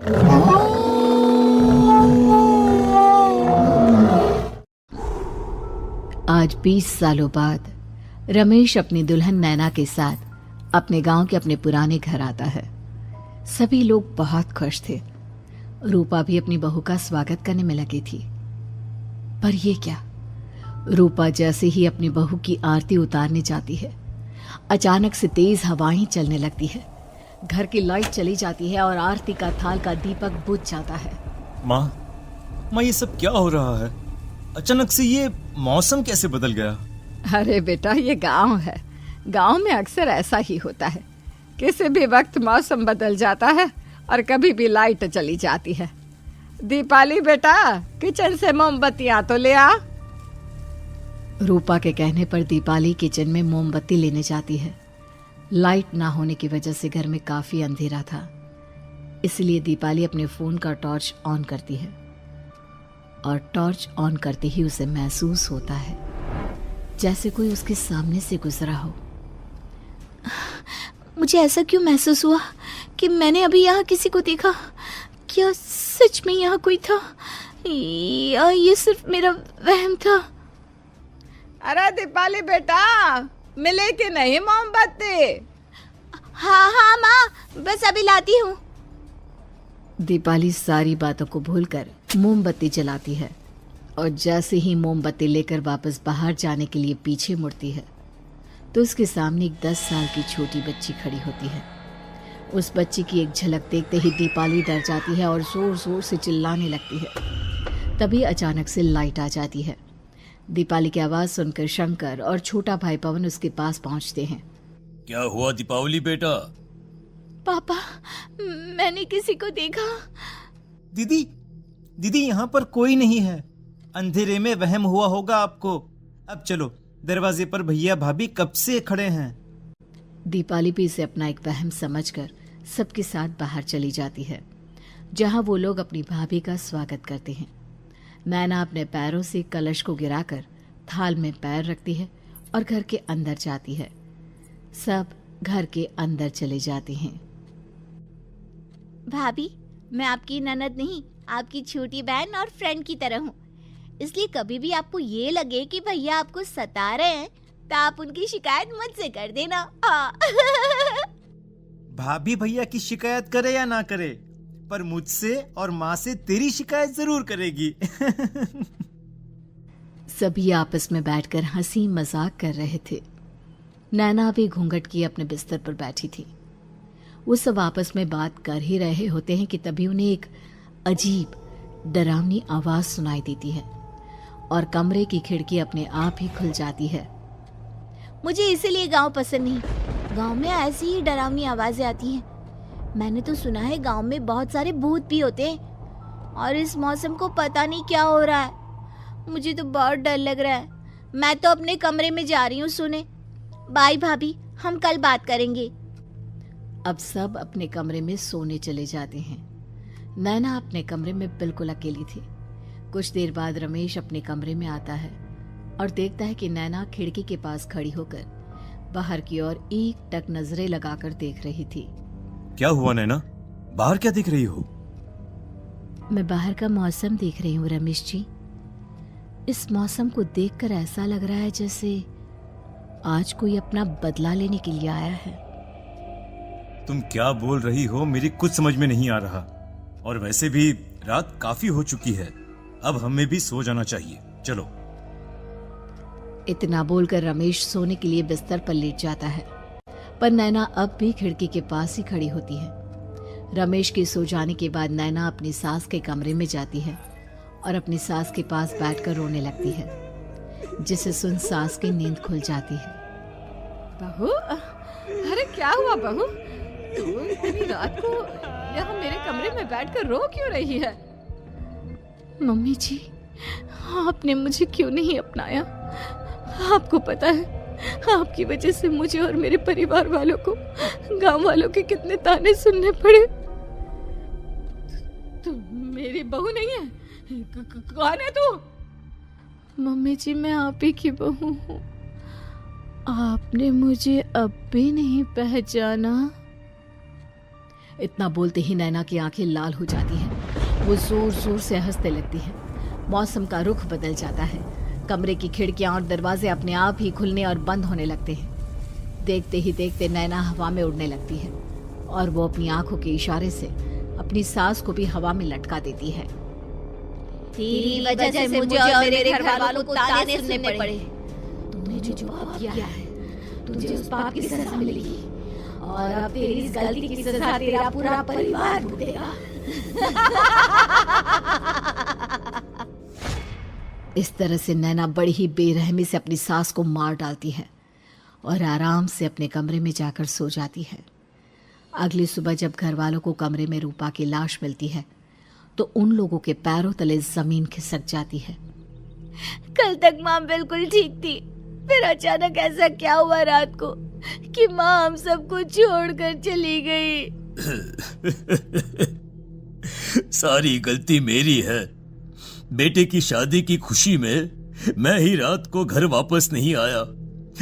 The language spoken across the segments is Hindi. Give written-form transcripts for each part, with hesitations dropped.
आज 20 सालों बाद रमेश अपनी दुल्हन नैना के साथ अपने गांव के अपने पुराने घर आता है। सभी लोग बहुत खुश थे। रूपा भी अपनी बहू का स्वागत करने में लगी थी। पर ये क्या, रूपा जैसे ही अपनी बहू की आरती उतारने जाती है, अचानक से तेज हवाएं चलने लगती है। घर की लाइट चली जाती है और आरती का थाल का दीपक बुझ जाता है। माँ, ये सब क्या हो रहा है? अचानक से ये मौसम कैसे बदल गया? अरे बेटा, ये गांव है। गांव में अक्सर ऐसा ही होता है। किसी भी वक्त मौसम बदल जाता है और कभी भी लाइट चली जाती है। दीपाली बेटा, किचन से मोमबत्तियां तो ले आ। रूपा के कहने पर दीपाली किचन में मोमबत्ती लेने जाती है। लाइट ना होने की वजह से घर में काफी अंधेरा था, इसलिए दीपाली अपने फोन का टॉर्च ऑन करती है और टॉर्च ऑन करते ही उसे महसूस होता है जैसे कोई उसके सामने से गुजरा हो। मुझे ऐसा क्यों महसूस हुआ कि मैंने अभी यहाँ किसी को देखा? क्या सच में यहाँ कोई था या ये सिर्फ मेरा वहम था? अरे दीपाली बेटा, मिले कि नहीं मोमबत्ती? हाँ माँ, बस अभी लाती हूँ। दीपाली सारी बातों को भूलकर मोमबत्ती जलाती है और जैसे ही मोमबत्ती लेकर वापस बाहर जाने के लिए पीछे मुड़ती है तो उसके सामने एक 10 साल की छोटी बच्ची खड़ी होती है। उस बच्ची की एक झलक देखते ही दीपाली डर जाती है और जोर जोर से चिल्लाने लगती है। तभी अचानक से लाइट आ जाती है। दीपाली की आवाज सुनकर शंकर और छोटा भाई पवन उसके पास पहुंचते हैं। क्या हुआ दीपावली बेटा? पापा, मैंने किसी को देखा। दीदी यहाँ पर कोई नहीं है। अंधेरे में वहम हुआ होगा आपको। अब चलो, दरवाजे पर भैया भाभी कब से खड़े हैं। दीपाली भी इसे अपना एक वहम समझकर सबके साथ बाहर चली जाती है, जहां वो लोग अपनी भाभी का स्वागत करते हैं। नैना अपने पैरों से कलश को गिराकर थाल में पैर रखती है और घर के अंदर जाती है। सब घर के अंदर चले जाते हैं। भाभी, मैं आपकी ननद नहीं, आपकी छोटी बहन और फ्रेंड की तरह हूँ। इसलिए कभी भी आपको ये लगे कि भैया आपको सता रहे हैं तो आप उनकी शिकायत मुझसे कर देना। भाभी भैया की शिकायत करे या ना करे, पर मुझसे और माँ से तेरी शिकायत जरूर करेगी। सभी आपस में बैठकर हंसी मजाक कर रहे थे। नैना भी घूंघट किए अपने बिस्तर पर बैठी थी। वो सब आपस में बात कर ही रहे होते हैं कि तभी उन्हें एक अजीब डरावनी आवाज सुनाई देती है और कमरे की खिड़की अपने आप ही खुल जाती है। मुझे इसीलिए गांव पसंद नहीं। गांव में ऐसी ही डरावनी आवाजें आती हैं। मैंने तो सुना है गांव में बहुत सारे भूत भी होते हैं और इस मौसम को पता नहीं क्या हो रहा है। मुझे तो बहुत डर लग रहा है। मैं तो अपने कमरे में जा रही हूँ सोने। बाय भाभी, हम कल बात करेंगे। अब सब अपने कमरे में सोने चले जाते हैं। नैना अपने कमरे में बिल्कुल अकेली थी। कुछ देर बाद रमेश अपने कमरे में आता है और देखता है कि नैना खिड़की के पास खड़ी होकर बाहर की ओर एक टक नजरें लगाकर देख रही थी। क्या हुआ नैना, बाहर क्या देख रही हो? मैं बाहर का मौसम देख रही हूँ रमेश जी। इस मौसम को देखकर ऐसा लग रहा है जैसे आज कोई अपना बदला लेने के लिए आया है। तुम क्या बोल रही हो, मेरी कुछ समझ में नहीं आ रहा। और वैसे भी रात काफी हो चुकी है, अब हमें भी सो जाना चाहिए। चलो। इतना बोलकर रमेश सोने के लिए बिस्तर पर लेट जाता है, पर नैना अब भी खिड़की के पास ही खड़ी होती है। रमेश के सो जाने के बाद नैना अपनी सास के कमरे में जाती है और अपनी सास के पास बैठकर रोने लगती है, जिसे सुन सास की नींद खुल जाती है। बहू, अरे क्या हुआ बहू? तू इतनी रात को यहाँ मेरे कमरे में बैठकर रो क्यों रही है? मम्मी जी, आपने मुझे क्यों नहीं अपनाया? आपको पता है, आपकी वजह से मुझे और मेरे परिवार वालों को गांव वालों के कितने ताने सुनने पड़े। तू मेरी बहू नहीं है? कौन है तू? मम्मी जी, मैं आप ही की बहू हूँ। आपने मुझे अब भी नहीं पहचाना? इतना बोलते ही नैना की आंखें लाल हो जाती हैं। वो जोर जोर से हंसने लगती है। मौसम का रुख बदल जाता है। कमरे की खिड़कियां और दरवाजे अपने आप ही खुलने और बंद होने लगते हैं। देखते ही देखते नैना हवा में उड़ने लगती है और वो अपनी आंखों के इशारे से अपनी सांस को भी हवा में लटका देती है। तेरी वजह से मुझे और मेरे घर वालों को ताने सुनने पड़े। तूने जो पाप किया है, तुझे उस पाप की सजा मिलेगी और अब तेरी इस गलती की सजा तेरा पूरा परिवार भुगतेगा। इस तरह से नैना बड़ी ही बेरहमी से अपनी सास को मार डालती है और आराम से अपने कमरे में जाकर सो जाती है। अगली सुबह जब घर वालों को कमरे में रूपा की लाश मिलती है तो उन लोगों के पैरों तले जमीन खिसक जाती है। कल तक माँ बिल्कुल ठीक थी, फिर अचानक ऐसा क्या हुआ रात को कि माँ हम सबको छोड़कर चली गई। सारी गलती मेरी है। बेटे की शादी की खुशी में मैं ही रात को घर वापस नहीं आया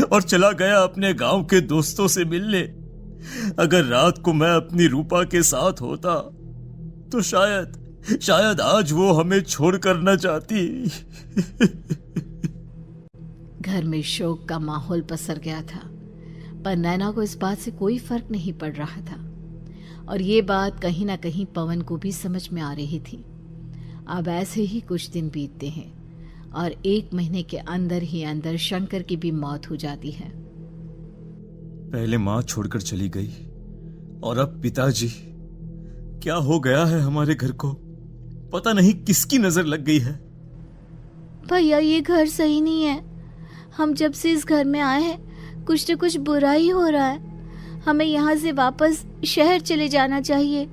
और चला गया अपने गांव के दोस्तों से मिलने। अगर रात को मैं अपनी रूपा के साथ होता तो शायद आज वो हमें छोड़कर न जाती। घर में शोक का माहौल पसर गया था, पर नैना को इस बात से कोई फर्क नहीं पड़ रहा था और ये बात कहीं ना कहीं पवन को भी समझ में आ रही थी। अब ऐसे ही कुछ दिन बीतते हैं और 1 महीने के अंदर ही अंदर शंकर की भी मौत हो जाती है। पहले माँ छोड़कर चली गई और अब पिताजी। क्या हो गया है हमारे घर को? पता नहीं किसकी नजर लग गई है। भैया ये घर सही नहीं है। हम जब से इस घर में आए हैं कुछ न कुछ बुरा ही हो रहा है। हमें यहाँ से वापस शहर चले जाना चाहिए।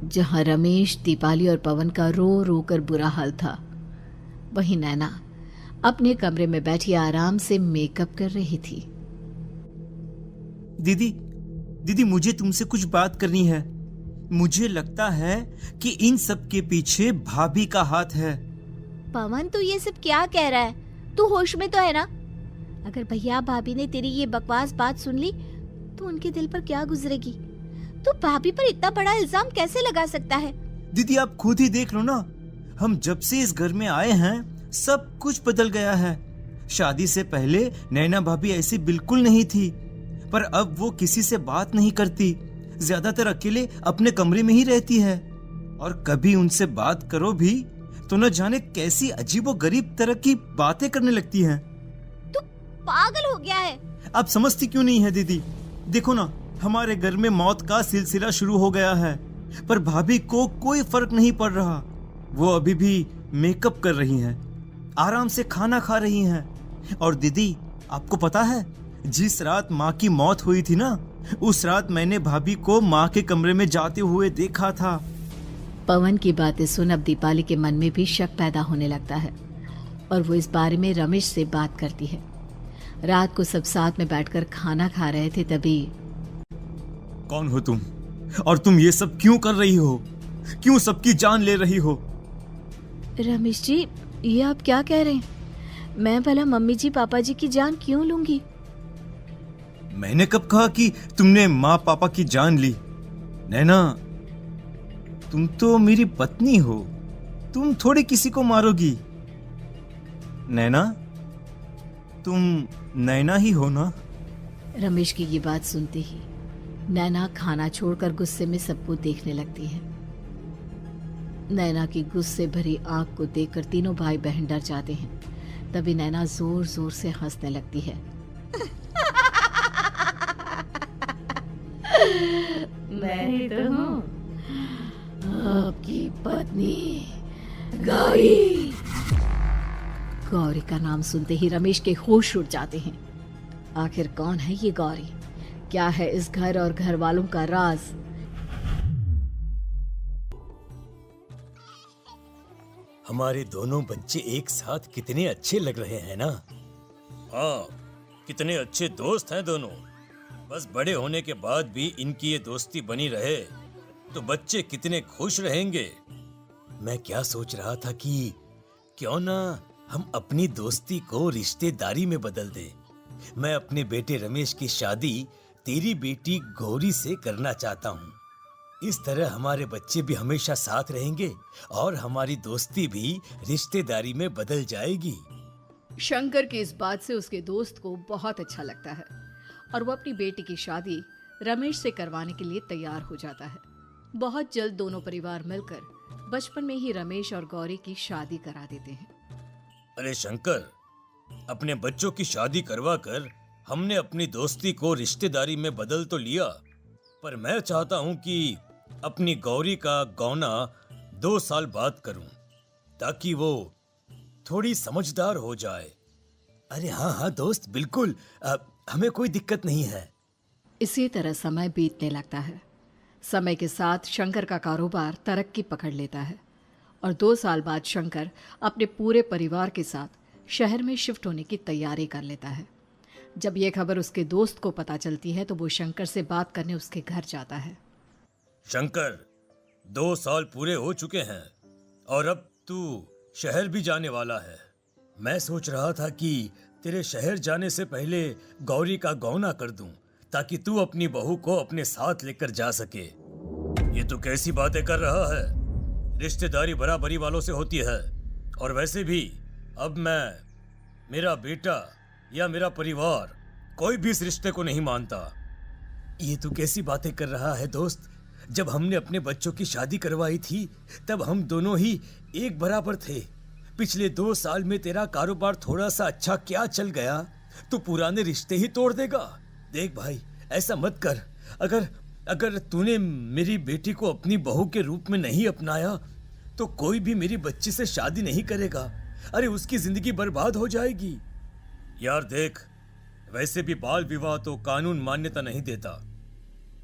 जहां रमेश, दीपाली और पवन का रो रो कर बुरा हाल था, वहीं नैना अपने कमरे में बैठी आराम से मेकअप कर रही थी। दीदी मुझे तुमसे कुछ बात करनी है। मुझे लगता है कि इन सब के पीछे भाभी का हाथ है। पवन तू ये सब क्या कह रहा है? तू होश में तो है ना? अगर भैया भाभी ने तेरी ये बकवास बात सुन ली तो उनके दिल पर क्या गुजरेगी? तू भाभी पर इतना बड़ा इल्जाम कैसे लगा सकता है? दीदी आप खुद ही देख लो ना, हम जब से इस घर में आए हैं सब कुछ बदल गया है। शादी से पहले नैना भाभी ऐसी बिल्कुल नहीं थी, पर अब वो किसी से बात नहीं करती, ज्यादातर अकेले अपने कमरे में ही रहती है और कभी उनसे बात करो भी तो न जाने कैसी अजीबोगरीब तरह की बातें करने लगती हैं। तू पागल हो गया है? आप समझती क्यों नहीं है दीदी? देखो ना, हमारे घर में मौत का सिलसिला शुरू हो गया है, पर भाभी को कोई फर्क नहीं पड़ रहा। वो अभी भी मेकअप कर रही हैं, आराम से खाना खा रही हैं। और दीदी आपको पता है, जिस रात माँ की मौत हुई थी ना, उस रात मैंने भाभी को माँ के कमरे में जाते हुए देखा था। पवन की बातें सुन अब दीपाली के मन में भी शक पैदा होने लगता है और वो इस बारे में रमेश से बात करती है। रात को सब साथ में बैठकर खाना खा रहे थे, तभी कौन हो तुम और तुम ये सब क्यों कर रही हो? क्यों सबकी जान ले रही हो? रमेश जी, ये आप क्या कह रहे हैं? मैं भला मम्मी जी पापा जी की जान क्यों लूंगी? मैंने कब कहा कि तुमने माँ पापा की जान ली? नैना, तुम तो मेरी पत्नी हो, तुम थोड़ी किसी को मारोगी। नैना, तुम नैना ही हो ना? रमेश की ये बात सुनते ही नैना खाना छोड़कर गुस्से में सबको देखने लगती है। नैना की गुस्से भरी आंख को देखकर तीनों भाई बहन डर जाते हैं। तभी नैना जोर जोर से हंसने लगती है। मैं ही तो हूँ आपकी पत्नी गौरी। गौरी का नाम सुनते ही रमेश के होश उड़ जाते हैं। आखिर कौन है ये गौरी? क्या है इस घर और घर वालों का राज? हमारे दोनों बच्चे एक साथ कितने अच्छे लग रहे हैं ना? हाँ, कितने अच्छे दोस्त हैं दोनों। बस बड़े होने के बाद भी इनकी ये दोस्ती बनी रहे तो बच्चे कितने खुश रहेंगे। मैं क्या सोच रहा था कि क्यों ना हम अपनी दोस्ती को रिश्तेदारी में बदल दें। मैं अपने बेटे रमेश की शादी तेरी बेटी गौरी से करना चाहता हूँ। इस तरह हमारे बच्चे भी हमेशा साथ रहेंगे और हमारी दोस्ती भी रिश्तेदारी में बदल जाएगी। शंकर की इस बात से उसके दोस्त को बहुत अच्छा लगता है और वो अपनी बेटी की शादी रमेश से करवाने के लिए तैयार हो जाता है। बहुत जल्द दोनों परिवार मिलकर बचपन में ही रमेश और गौरी की शादी करा देते हैं। अरे शंकर, अपने बच्चों की शादी करवा कर हमने अपनी दोस्ती को रिश्तेदारी में बदल तो लिया, पर मैं चाहता हूं कि अपनी गौरी का गौना 2 साल बाद करूं, ताकि वो थोड़ी समझदार हो जाए। अरे हाँ हाँ दोस्त, बिल्कुल, हमें कोई दिक्कत नहीं है। इसी तरह समय बीतने लगता है। समय के साथ शंकर का कारोबार तरक्की पकड़ लेता है और 2 साल बाद शंकर अपने पूरे परिवार के साथ शहर में शिफ्ट होने की तैयारी कर लेता है। जब यह खबर उसके दोस्त को पता चलती है तो वो शंकर से बात करने उसके घर जाता है। शंकर, 2 साल पूरे हो चुके हैं और अब तू शहर भी जाने वाला है। मैं सोच रहा था कि तेरे शहर जाने से पहले गौरी का गौना कर दूं, ताकि तू अपनी बहू को अपने साथ लेकर जा सके। ये तू कैसी बातें कर रहा है? रिश्तेदारी बराबरी वालों से होती है, और वैसे भी अब मेरा बेटा या मेरा परिवार कोई भी इस रिश्ते को नहीं मानता। ये तू कैसी बातें कर रहा है दोस्त? जब हमने अपने बच्चों की शादी करवाई थी तब हम दोनों ही एक बराबर थे। पिछले 2 साल में तेरा कारोबार थोड़ा सा अच्छा क्या चल गया, तू पुराने रिश्ते ही तोड़ देगा। देख भाई, ऐसा मत कर। अगर तूने मेरी बेटी को अपनी बहू के रूप में नहीं अपनाया तो कोई भी मेरी बच्ची से शादी नहीं करेगा। अरे उसकी जिंदगी बर्बाद हो जाएगी। यार देख, वैसे भी बाल विवाह तो कानून मान्यता नहीं देता,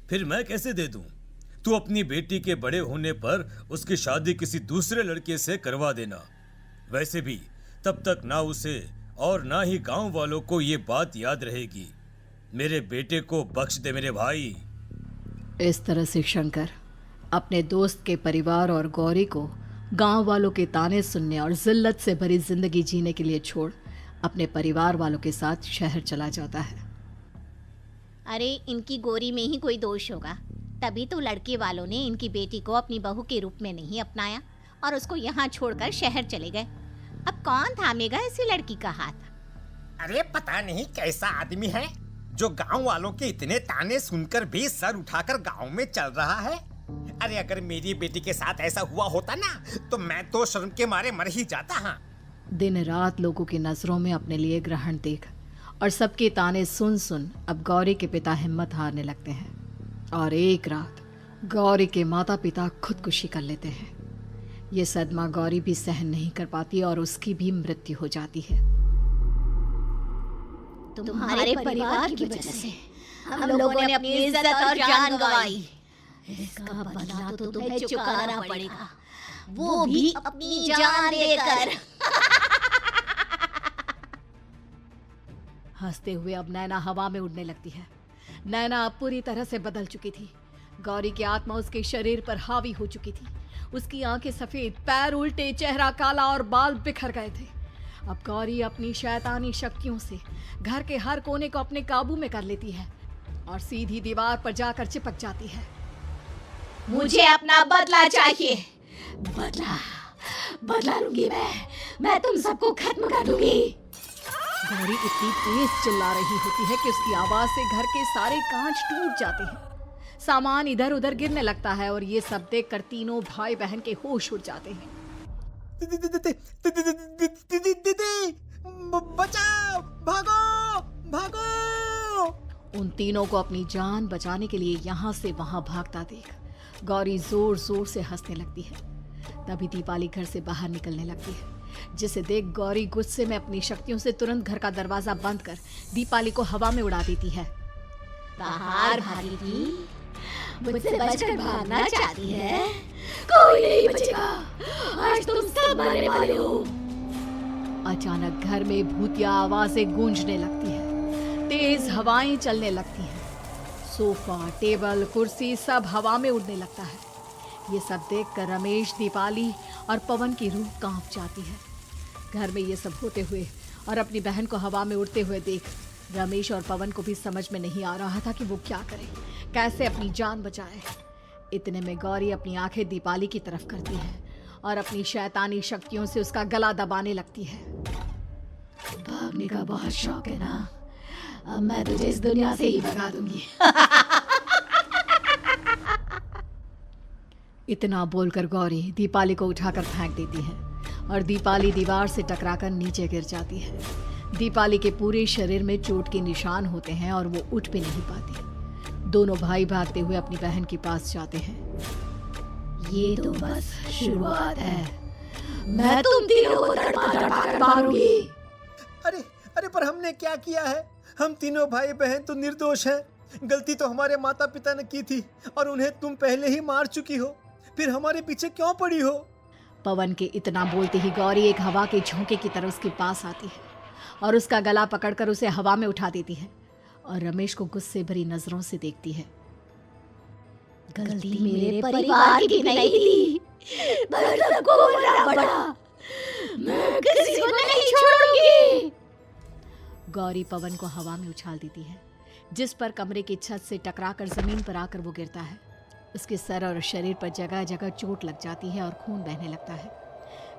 फिर मैं कैसे दे दूं? तू अपनी बेटी के बड़े होने पर उसकी शादी किसी दूसरे लड़के से करवा देना। वैसे भी तब तक ना उसे और ना ही गांव वालों को ये बात याद रहेगी। मेरे बेटे को बख्श दे मेरे भाई। इस तरह से शंकर अपने दोस्त के परिवार और गौरी को गांव वालों के ताने सुनने और जिल्लत से भरी जिंदगी जीने के लिए छोड़ अपने परिवार वालों के साथ शहर चला जाता है। अरे इनकी गोरी में ही कोई दोष होगा, तभी तो लड़के वालों ने इनकी बेटी को अपनी बहू के रूप में नहीं अपनाया और उसको यहाँ छोड़कर शहर चले गए। अब कौन थामेगा ऐसी लड़की का हाथ? अरे पता नहीं कैसा आदमी है जो गांव वालों के इतने ताने सुनकर भी सर उठाकर गांव में चल रहा है। अरे अगर मेरी बेटी के साथ ऐसा हुआ होता ना तो मैं तो शर्म के मारे मर ही जाता। हाँ, दिन रात लोगों की नजरों में अपने लिए ग्रहण देख और सबके ताने सुन सुन अब गौरी के पिता हिम्मत हारने लगते हैं और एक रात गौरी के माता पिता खुदकुशी कर लेते हैं। ये सदमा गौरी भी सहन नहीं कर पाती और उसकी भी मृत्यु हो जाती है। तुम्हारे परिवार की वजह से हम लोगों ने अपनी इज्जत और जान गंवाई। इसका बदला तो तुम्हें चुकाना पड़ेगा, वो भी अपनी जान देकर। हंसते हुए अब नैना हवा में उड़ने लगती है। नैना अब पूरी तरह से बदल चुकी थी। गौरी की आत्मा उसके शरीर पर हावी हो चुकी थी। उसकी आंखें सफेद, पैर उल्टे, चेहरा काला और बाल बिखर गए थे। अब गौरी अपनी शैतानी शक्तियों से घर के हर कोने को अपने काबू में कर लेती है और सीधी दीवार पर जाकर चिपक जाती है। मुझे अपना बदला चाहिए। बदला लूंगी मैं तुम सबको खत्म कर दूंगी। गौरी इतनी तेज चिल्ला रही होती है कि उसकी आवाज से घर के सारे कांच टूट जाते हैं। सामान इधर उधर गिरने लगता है और ये सब देखकर तीनों भाई बहन के होश उड़ जाते हैं। बचाओ, भागो भागो। उन तीनों को अपनी जान बचाने के लिए यहाँ से वहां भागता देख गौरी जोर जोर से हंसने लगती है। तभी दीपाली घर से बाहर निकलने लगती है, जिसे देख गौरी गुस्से में अपनी शक्तियों से तुरंत घर का दरवाजा बंद कर दीपाली को हवा में उड़ा देती है। बाहर भागेगी, मुझसे बचकर भागना चाहती है? कोई नहीं बचेगा, आज तुम सब मरने वाले हो। अचानक घर में भूतिया आवाजें गूंजने लगती है, तेज हवाएं चलने लगती हैं। सोफा, टेबल, कुर्सी सब हवा में उड़ने लगता है। ये सब देखकर रमेश, दीपाली और पवन की रूह कांप जाती है। घर में ये सब होते हुए और अपनी बहन को हवा में उड़ते हुए देख रमेश और पवन को भी समझ में नहीं आ रहा था कि वो क्या करे, कैसे अपनी जान बचाए। इतने में गौरी अपनी आंखें दीपाली की तरफ करती है और अपनी शैतानी शक्तियों से उसका गला दबाने लगती है। भागने का बहुत शौक है ना, अब मैं तुझे इस दुनिया से ही भगा दूंगी। इतना बोलकर गौरी दीपाली को उठाकर फेंक देती है और दीपाली दीवार से टकराकर नीचे गिर जाती है। दीपाली के पूरे शरीर में चोट के निशान होते हैं और वो उठ भी नहीं पाती। दोनों भाई भागते हुए अपनी बहन के पास जाते हैं। ये तो बस शुरुआत है, मैं तुम तीनों को तड़पा कर मारूंगी। अरे अरे, पर हमने क्या किया है? हम तीनों भाई बहन तो निर्दोष हैं। गलती तो हमारे माता पिता ने की थी और उन्हें तुम पहले ही मार चुकी हो, फिर हमारे पीछे क्यों पड़ी हो? पवन के इतना बोलते ही गौरी एक हवा के झोंके की तरह उसके पास आती है और उसका गला पकड़कर उसे हवा में उठा देती है और रमेश को गुस्से भरी नजरों से देखती है। गलती मेरे परिवार की नहीं थी, पर सबको बोलना पड़ा। मैं किसी को नहीं छोड़ूंगी। गौरी पवन को हवा में उछाल देती है, जिस पर कमरे की छत से टकराकर जमीन पर आकर वो गिरता है। उसके सर और शरीर पर जगह जगह चोट लग जाती है और खून बहने लगता है,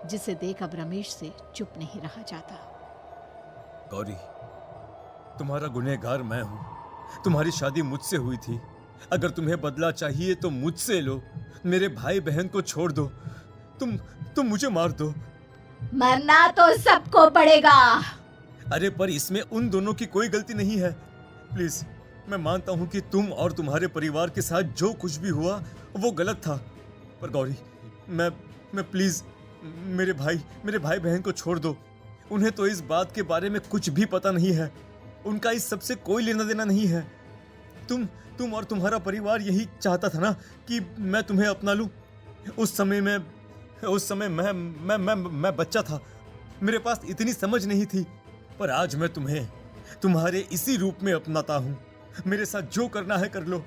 जिसे देख अब रमेश से चुप नहीं रहा जाता। गौरी, तुम्हारा गुनहगार मैं हूं। तुम्हारी शादी मुझसे हुई थी। अगर तुम्हें बदला चाहिए तो मुझसे लो। मेरे भाई बहन को छोड़ दो। तुम मुझे मार दो। मरना तो सबको पड़ेगा। अरे पर इसमें उन दोनों की कोई गलती नहीं है। प्लीज, मैं मानता हूं कि तुम और तुम्हारे परिवार के साथ जो कुछ भी हुआ वो गलत था, पर गौरी, मैं प्लीज मेरे भाई बहन को छोड़ दो। उन्हें तो इस बात के बारे में कुछ भी पता नहीं है। उनका इस सबसे कोई लेना देना नहीं है। तुम और तुम्हारा परिवार यही चाहता था ना कि मैं तुम्हें अपना लूं। उस समय मैं बच्चा था। मेरे पास इतनी समझ नहीं थी, पर आज मैं तुम्हें तुम्हारे इसी रूप में अपनाता हूं। मेरे साथ जो करना है कर लो,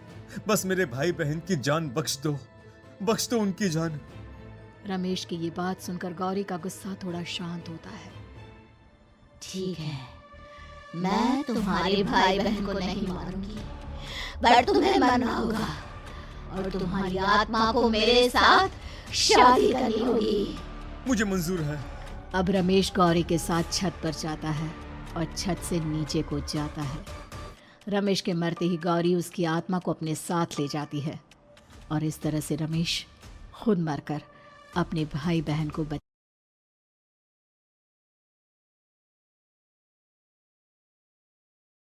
बस मेरे भाई बहन की जान बख्श दो उनकी जान। रमेश की ये बात सुनकर गौरी का गुस्सा थोड़ा शांत होता है। ठीक है, मैं तुम्हारे भाई बहन को नहीं मारूंगी, पर तुम्हें मरना होगा और तुम्हारी आत्मा को मेरे साथ शादी करनी होगी। मुझे मंजूर है। अब रमेश गौरी के साथ छत पर जाता है और छत से नीचे को जाता है। रमेश के मरते ही गौरी उसकी आत्मा को अपने साथ ले जाती है और इस तरह से रमेश खुद मरकर अपने भाई बहन को